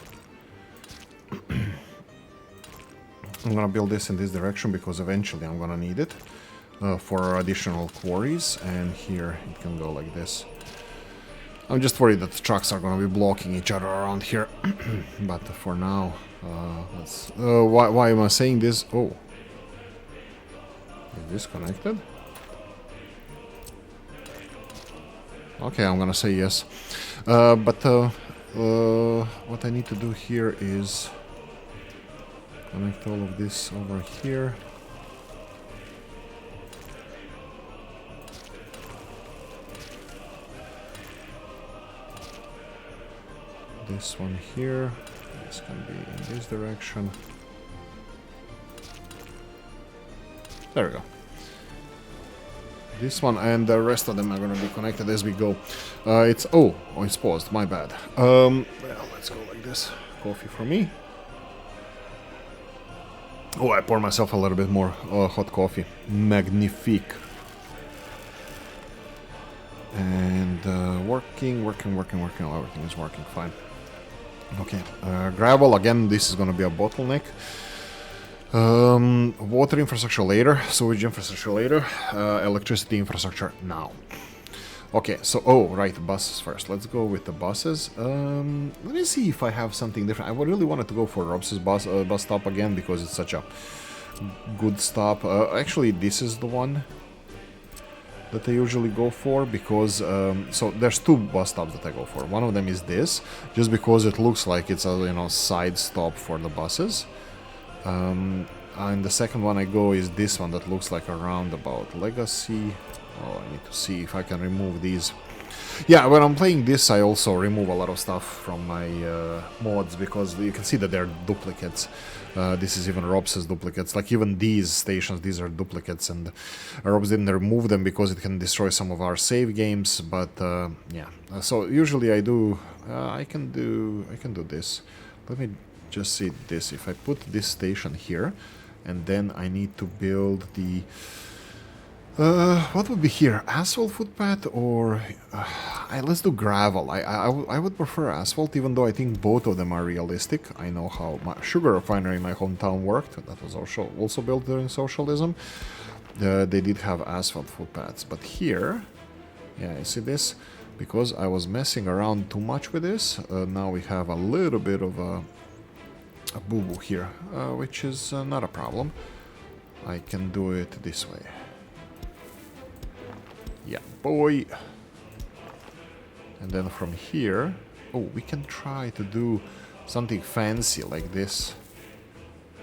I'm gonna build this in this direction because eventually I'm gonna need it for additional quarries, and here it can go like this. I'm just worried that the trucks are gonna be blocking each other around here. But for now, let's... why am I saying this? Oh. Is this connected? Okay, I'm gonna say yes. But what I need to do here is connect all of this over here. This one here. This can be in this direction. There we go. This one and the rest of them are going to be connected as we go. It's paused. My bad. Well, let's go like this. Coffee for me. Oh, I poured myself a little bit more hot coffee. Magnifique. And working. Everything is working fine. Okay. Gravel again. This is going to be a bottleneck. Water infrastructure later, sewage infrastructure later, electricity infrastructure now. Okay, so, oh, right, buses first. Let's go with the buses. Let me see if I have something different. I really wanted to go for Robs's bus stop again because it's such a good stop. Actually, this is the one that I usually go for because, so there's two bus stops that I go for. One of them is this, just because it looks like it's a, side stop for the buses. And the second one I go is this one that looks like a roundabout. Legacy. Oh, I need to see if I can remove these. Yeah, when I'm playing this, I also remove a lot of stuff from my mods because you can see that they're duplicates. This is even Robs's duplicates. Like even these stations, these are duplicates, and Robs didn't remove them because it can destroy some of our save games. But yeah, so usually I do. I can do this. Let me just see this. If I put this station here, and then I need to build the. What would be here? Asphalt footpath or... let's do gravel. I would prefer asphalt, even though I think both of them are realistic. I know how my sugar refinery in my hometown worked. That was also built during socialism. They did have asphalt footpaths. But here... Yeah, you see this? Because I was messing around too much with this, now we have a little bit of a boo-boo here, which is not a problem. I can do it this way. Yeah, boy. And then from here, oh, we can try to do something fancy like this.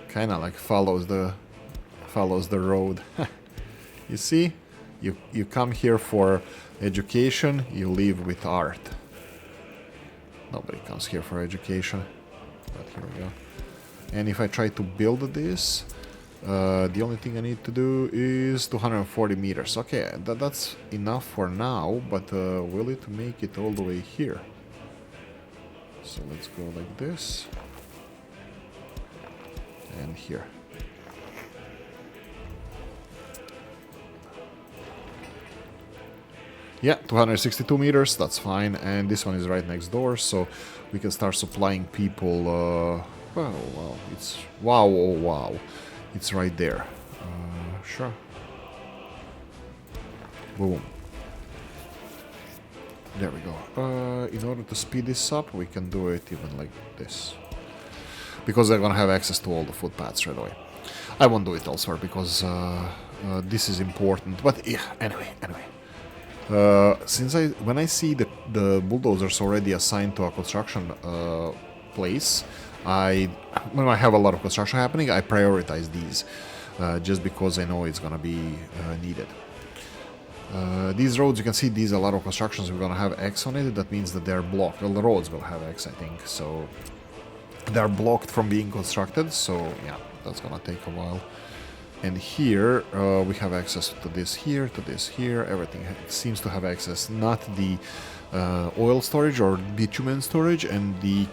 Kind of like follows the road. You see, you come here for education, you leave with art. Nobody comes here for education, but here we go. And if I try to build this, the only thing I need to do is 240 meters. Okay, that's enough for now, but will it make it all the way here? So let's go like this. And here. Yeah, 262 meters, that's fine. And this one is right next door, so we can start supplying people. Wow, it's wow. It's right there. Sure. Boom. There we go. In order to speed this up, we can do it even like this. Because they're gonna have access to all the footpaths right away. I won't do it elsewhere because this is important. But yeah, anyway. When I see the bulldozers already assigned to a construction place, when I have a lot of construction happening, I prioritize these just because I know it's gonna be needed. These roads, you can see these a lot of constructions we're gonna have X on it. That means that they're blocked. Well, the roads will have X, I think. So they're blocked from being constructed. So yeah, that's gonna take a while. And here we have access to this here, everything seems to have access, not the oil storage or bitumen storage and the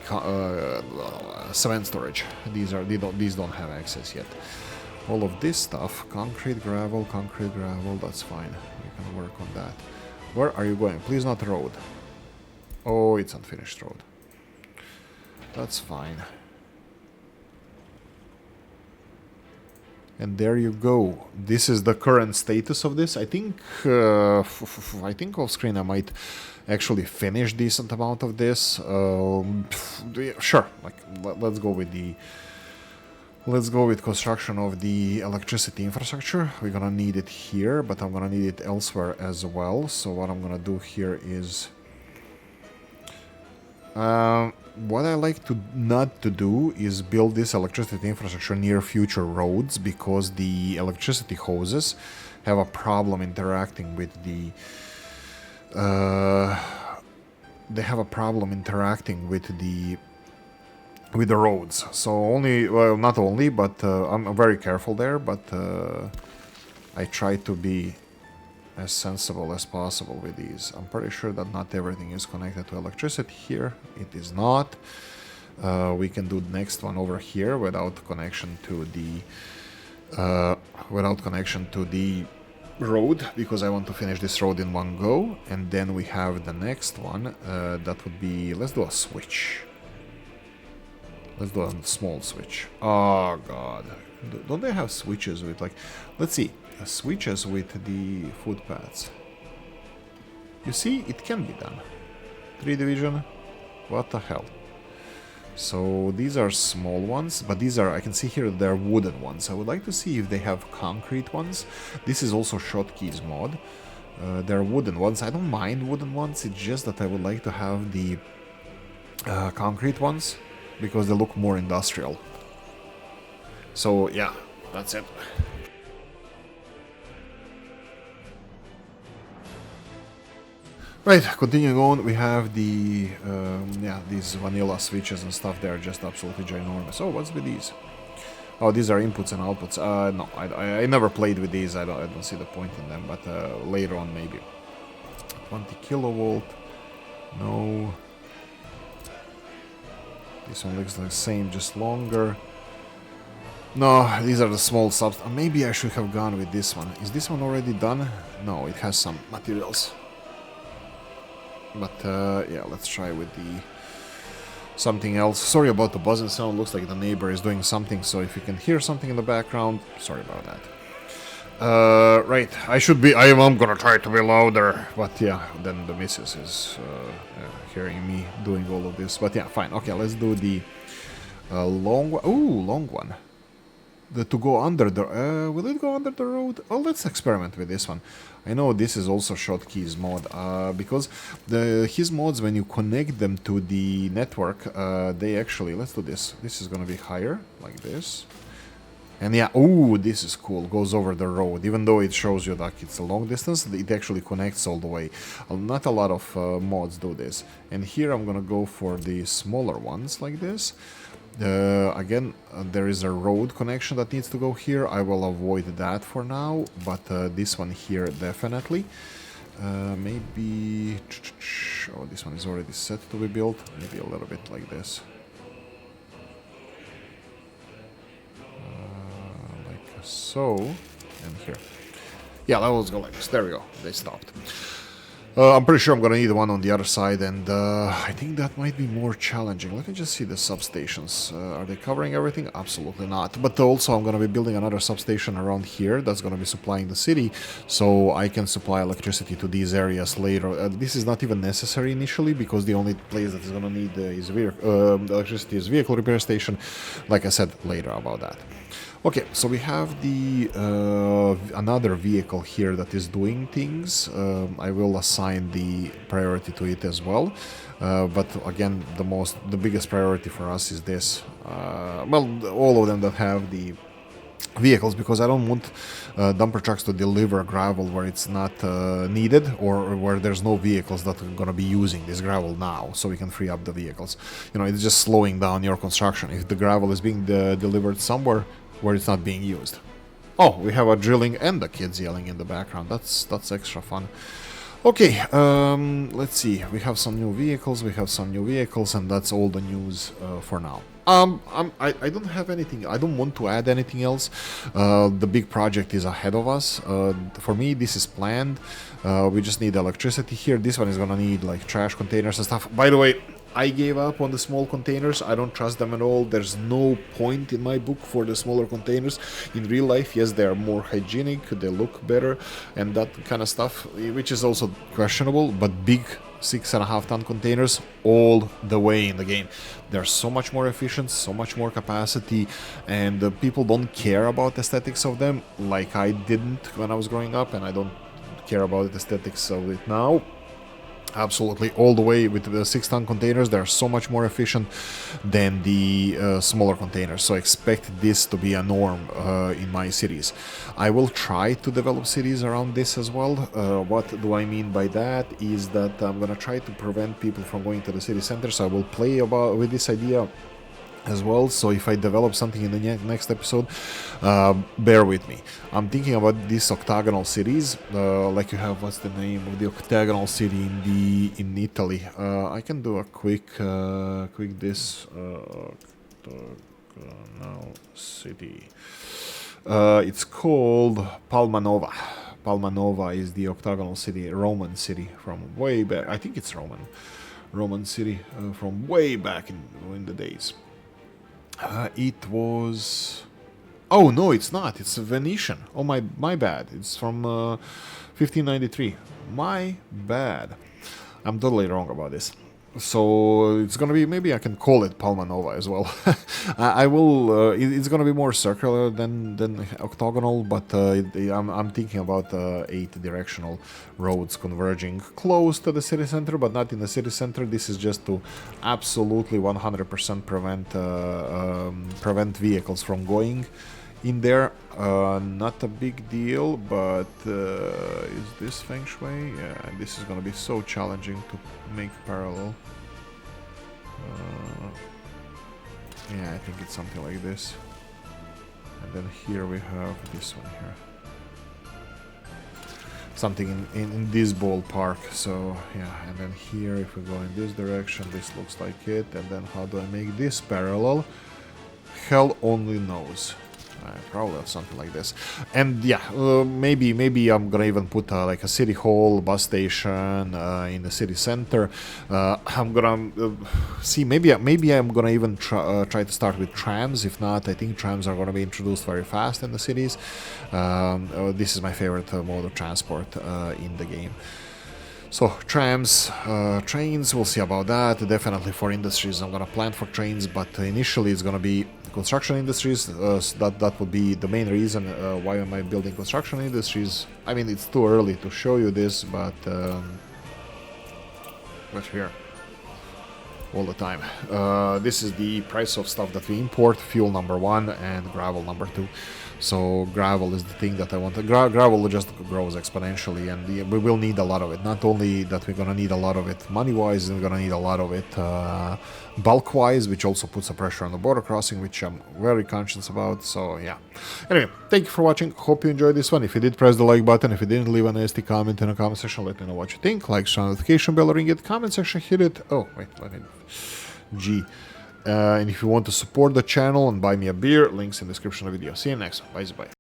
cement storage. These don't have access yet. All of this stuff, concrete, gravel, that's fine. We can work on that. Where are you going? Please not road. Oh, it's unfinished road. That's fine. And there you go. This is the current status of this. I think off screen I might actually finish decent amount of this. Sure. Like let's go with construction of the electricity infrastructure. We're gonna need it here, but I'm gonna need it elsewhere as well. So what I'm gonna do here is what I like to not to do is build this electricity infrastructure near future roads, because the electricity hoses have a problem interacting with the roads. So not only, but I'm very careful there, but I try to be as sensible as possible with these. I'm pretty sure that not everything is connected to electricity here. It is not. We can do the next one over here without connection to the road, because I want to finish this road in one go. And then we have the next one. That would be, let's do a switch. Let's do a small switch. Oh god, don't they have switches with, like, let's see. Switches with the footpaths. You see, it can be done. 3 division. What the hell? So these are small ones, but these are, I can see here they're wooden ones. I would like to see if they have concrete ones. This is also Shotkeys mod. They're wooden ones. I don't mind wooden ones. It's just that I would like to have the concrete ones, because they look more industrial. So yeah, that's it. Right, continuing on, we have the, these vanilla switches and stuff. They're just absolutely ginormous. Oh, what's with these? Oh, these are inputs and outputs. No, I never played with these. I don't see the point in them, but later on maybe. 20 kilovolt. No. This one looks the same, just longer. No, these are the small subs. Maybe I should have gone with this one. Is this one already done? No, it has some materials. But yeah, let's try with the something else. Sorry about the buzzing sound. Looks like the neighbor is doing something. So if you can hear something in the background, sorry about that. Right, I'm gonna try to be louder. But yeah, then the missus is hearing me doing all of this. But yeah, fine. Okay, let's do the long one. Ooh, long one. to go under the... will it go under the road? Oh, let's experiment with this one. I know this is also Shotkeys mod, because his mods, when you connect them to the network, they actually... Let's do this. This is gonna be higher, like this. And yeah, oh, this is cool. Goes over the road. Even though it shows you like it's a long distance, it actually connects all the way. Not a lot of mods do this. And here I'm gonna go for the smaller ones, like this. Again, there is a road connection that needs to go here. I will avoid that for now, but this one here definitely. Maybe... Oh, this one is already set to be built. Maybe a little bit like this. Like so. And here. Yeah, that was go like this. There we go. They stopped. I'm pretty sure I'm gonna need one on the other side, and I think that might be more challenging. Let me just see the substations. Are they covering everything? Absolutely not. But also I'm gonna be building another substation around here that's gonna be supplying the city, so I can supply electricity to these areas later. This is not even necessary initially, because the only place that is gonna need electricity is vehicle repair station. Like I said, later about that. Okay, so we have the another vehicle here that is doing things. I will assign the priority to it as well. But again, the biggest priority for us is this. Well, all of them that have the vehicles, because I don't want dumper trucks to deliver gravel where it's not needed, or where there's no vehicles that are going to be using this gravel now, so we can free up the vehicles. You know, it's just slowing down your construction if the gravel is being delivered somewhere where it's not being used. Oh, we have a drilling and the kids yelling in the background. That's extra fun. Okay, let's see. We have some new vehicles, and that's all the news for now. I don't have anything. I don't want to add anything else. The big project is ahead of us. For me, this is planned. We just need electricity here. This one is gonna need like trash containers and stuff. By the way, I gave up on the small containers. I don't trust them at all. There's no point in my book for the smaller containers. In real life, yes, they are more hygienic, they look better, and that kind of stuff, which is also questionable, but big 6.5 ton containers all the way in the game. They're so much more efficient, so much more capacity, and people don't care about aesthetics of them like I didn't when I was growing up, and I don't care about the aesthetics of it now. Absolutely, all the way with the 6-ton containers. They're so much more efficient than the smaller containers, so expect this to be a norm in my cities. I will try to develop cities around this as well. What do I mean by that is that I'm gonna try to prevent people from going to the city center, so I will play about with this idea as well. So if I develop something in the next episode, bear with me. I'm thinking about these octagonal cities, like you have, what's the name of the octagonal city in Italy? I can do a quick this octagonal city. It's called Palmanova. Palmanova is the octagonal city, Roman city from way back. I think it's Roman city from way back in the days. It was... Oh, no, it's not. It's a Venetian. Oh, my bad. It's from 1593. My bad. I'm totally wrong about this. So it's gonna be, maybe I can call it Palmanova as well. I will. It's gonna be more circular than octagonal, but I'm thinking about 8 directional roads converging close to the city center, but not in the city center. This is just to absolutely 100% prevent vehicles from going in there. Not a big deal, but is this feng shui? Yeah, this is gonna be so challenging to make parallel. Yeah, I think it's something like this. And then here we have this one here. Something in this ballpark. So yeah, and then here if we go in this direction, this looks like it. And then how do I make this parallel? Hell only knows. Probably something like this. And yeah, maybe I'm gonna even put like a city hall, bus station in the city center. I'm gonna see, maybe I'm gonna even try to start with trams. If not, I think trams are gonna be introduced very fast in the cities. This is my favorite mode of transport in the game. So trams, trains, we'll see about that. Definitely for industries, I'm gonna plan for trains, but initially it's gonna be construction industries. So that would be the main reason why am I building construction industries. I mean, it's too early to show you this, but here all the time. This is the price of stuff that we import: fuel number 1 and gravel number 2. So gravel is the thing that I want. Gravel just grows exponentially, and we will need a lot of it. Not only that we're gonna need a lot of it money-wise, we're gonna need a lot of it bulk-wise, which also puts a pressure on the border crossing, which I'm very conscious about. So yeah. Anyway, thank you for watching. Hope you enjoyed this one. If you did, press the like button. If you didn't, leave a nasty comment in the comment section. Let me know what you think. Like, share, notification bell, ring it. Comment section, hit it. Oh wait, let me. G. And if you want to support the channel and buy me a beer, links in the description of the video. See you next one. Bye bye.